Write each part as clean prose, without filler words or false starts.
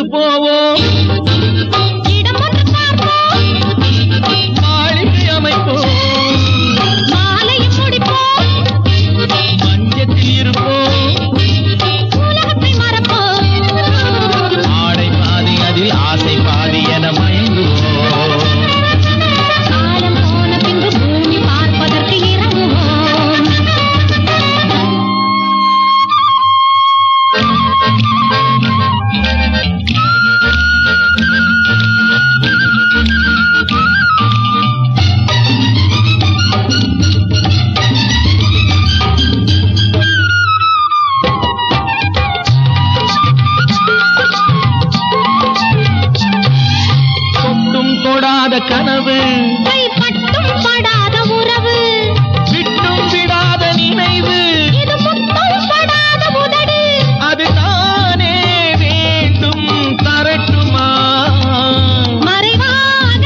நிலவுக்கு போவோம், இடம் ஒன்று பார்ப்போம், மாளிகை அமைப்போம், மாலையும் முடிப்போம், மஞ்சத்தில் இருப்போம், உலகத்தை மறப்போம். ஆடை பாதி அதில் ஆசை பாதி என மயங்குவோம். காலம் போன பின்பு பூமி பார்ப்பதற்கு இறங்குவோம். தொட்டும் தொடாத கனவு, கைப்பட்டும் படாத உறவு, விட்டும் விடாத நினைவு, இது முத்தம் படாத உதடு. அதுதானே வேண்டும் தரட்டுமா? மறைவாக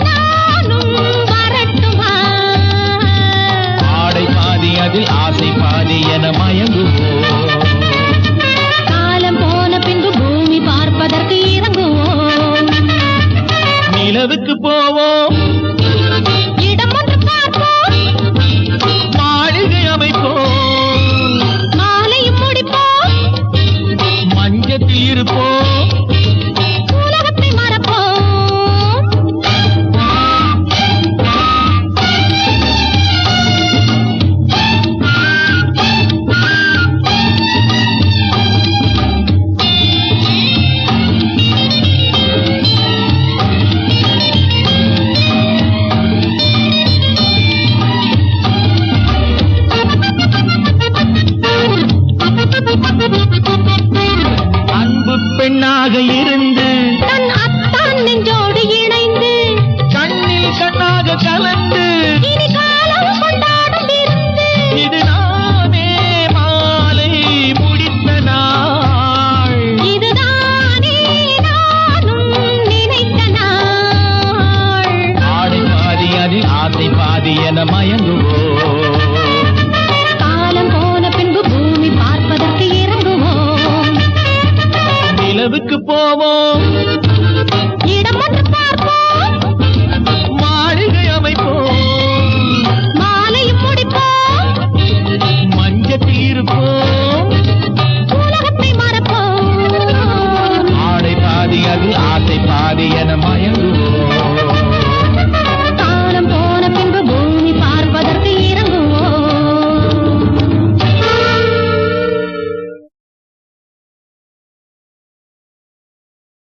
நானும் வரட்டுமா? ஆடை பாதி அதில் ஆசை பாதி என மயங்குவோம். காலம் போன பின்பு பூமி பார்ப்பதற்கு இறங்குவோம். நிலவுக்கு போவோம், இடம் ஒன்று பார்ப்போம், மாளிகை அமைப்போம், மாலையும் முடிப்போம், மஞ்சத்தில் இருப்போம், உலகத்தை மறப்போம். அன்பு பெண்ணாக இருந்து தன் அத்தான் நெஞ்சோடு இணைந்து கண்ணில் கண்ணாக கலந்து இனி காலம் கொண்டாடும் விருந்து. இதுதானே மாலை முடித்த நாள். இதுதானே நானும் நினைத்த நாள். ஆடை பாதி அதில் ஆசை பாதி என மயங்குவோம். காலம் போன பின்பு பூமி பார்ப்பதற்கு இறங்குவோம். நிலவுக்கு போவோம்,